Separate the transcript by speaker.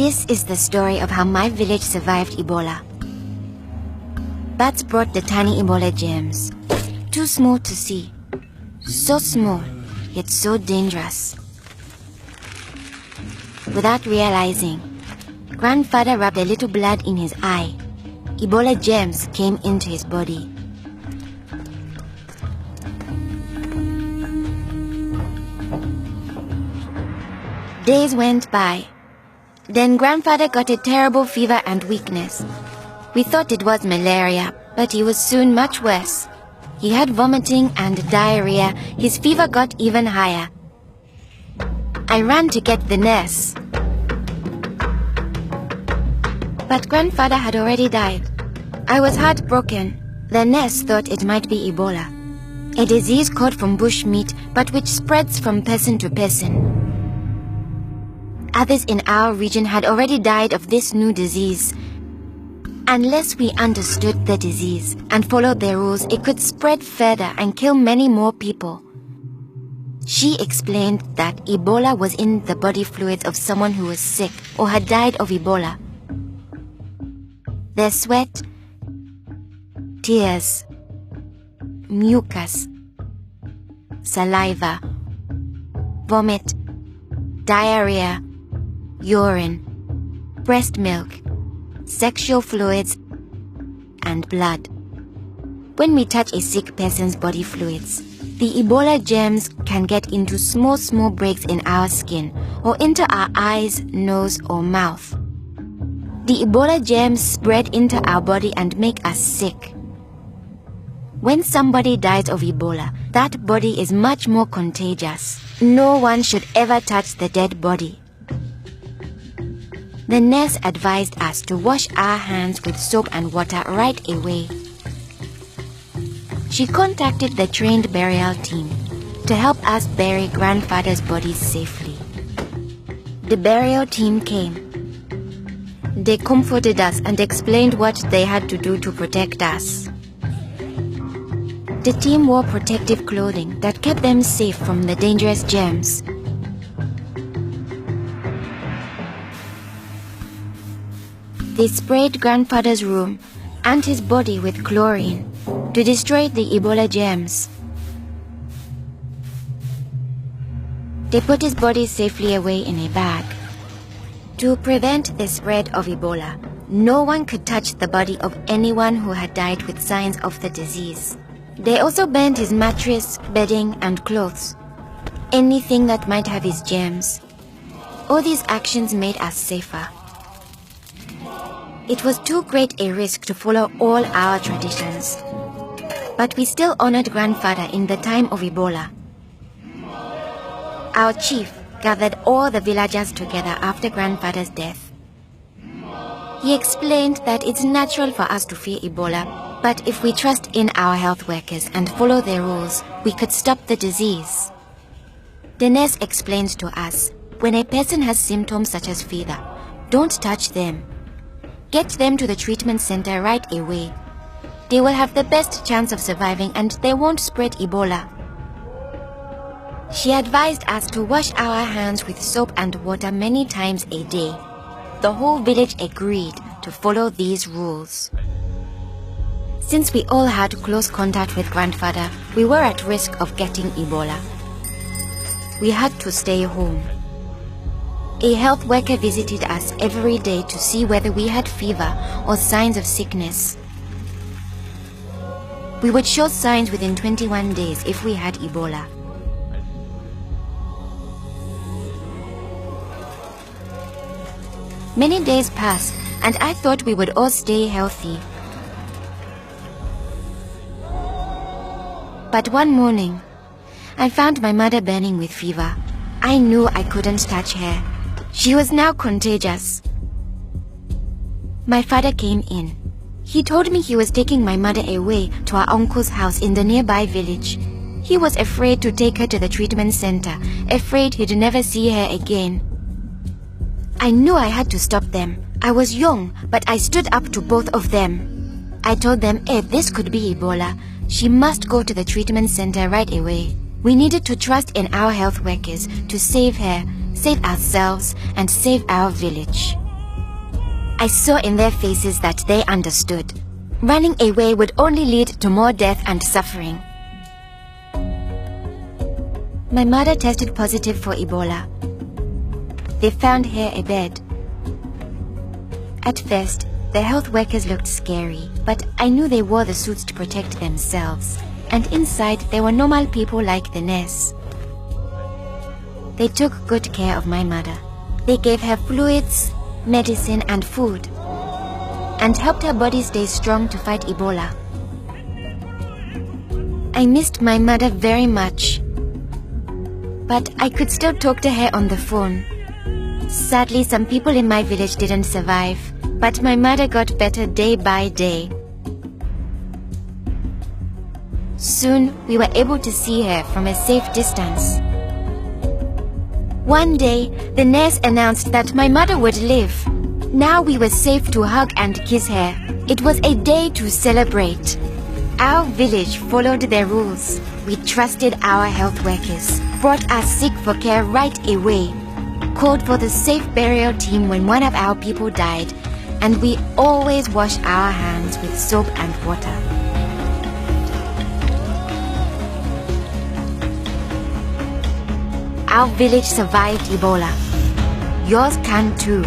Speaker 1: This is the story of how my village survived Ebola. Bats brought the tiny Ebola germs, too small to see, so small, yet so dangerous. Without realizing, grandfather rubbed a little blood in his eye. Ebola germs came into his body. Days went by. Then grandfather got a terrible fever and weakness. We thought it was malaria, but he was soon much worse. He had vomiting and diarrhea. His fever got even higher. I ran to get the nurse. But grandfather had already died. I was heartbroken. The nurse thought it might be Ebola, a disease caught from bush meat, but which spreads from person to person. Others in our region had already died of this new disease. Unless we understood the disease and followed their rules, it could spread further and kill many more people. She explained that Ebola was in the body fluids of someone who was sick or had died of Ebola. Their sweat, tears, mucus, saliva, vomit, diarrhea, urine, breast milk, sexual fluids, and blood. When we touch a sick person's body fluids, the Ebola germs can get into small breaks in our skin or into our eyes, nose, or mouth. The Ebola germs spread into our body and make us sick. When somebody dies of Ebola, that body is much more contagious. No one should ever touch the dead body. The nurse advised us to wash our hands with soap and water right away. She contacted the trained burial team to help us bury grandfather's body safely. The burial team came. They comforted us and explained what they had to do to protect us. The team wore protective clothing that kept them safe from the dangerous germs. They sprayed grandfather's room and his body with chlorine to destroy the Ebola germs. They put his body safely away in a bag. To prevent the spread of Ebola, no one could touch the body of anyone who had died with signs of the disease. They also burned his mattress, bedding, and clothes, anything that might have his germs. All these actions made us safer. It was too great a risk to follow all our traditions, but we still honored grandfather in the time of Ebola. Our chief gathered all the villagers together after grandfather's death. He explained that it's natural for us to fear Ebola, but if we trust in our health workers and follow their rules, we could stop the disease. The nurse explained to us, when a person has symptoms such as fever, don't touch them. Get them to the treatment center right away. They will have the best chance of surviving and they won't spread Ebola. She advised us to wash our hands with soap and water many times a day. The whole village agreed to follow these rules. Since we all had close contact with grandfather, we were at risk of getting Ebola. We had to stay home. A health worker visited us every day to see whether we had fever or signs of sickness. We would show signs within 21 days if we had Ebola. Many days passed, and I thought we would all stay healthy. But one morning, I found my mother burning with fever. I knew I couldn't touch her. She was now contagious. My father came in. He told me he was taking my mother away to our uncle's house in the nearby village. He was afraid to take her to the treatment center, afraid he'd never see her again. I knew I had to stop them. I was young, but I stood up to both of them. I told them if this could be Ebola, she must go to the treatment center right away. We needed to trust in our health workers to save her, save ourselves, and save our village. I saw in their faces that they understood. Running away would only lead to more death and suffering. My mother tested positive for Ebola. They found her a bed. At first, the health workers looked scary, but I knew they wore the suits to protect themselves. And inside, they were normal people like the nurse. They took good care of my mother. They gave her fluids, medicine, and food, and helped her body stay strong to fight Ebola. I missed my mother very much, but I could still talk to her on the phone. Sadly, some people in my village didn't survive, but my mother got better day by day. Soon, we were able to see her from a safe distance. One day, the nurse announced that my mother would live. Now we were safe to hug and kiss her. It was a day to celebrate. Our village followed their rules. We trusted our health workers, brought us sick for care right away, called for the safe burial team when one of our people died, and we always wash our hands with soap and water. Our village survived Ebola. Yours can too.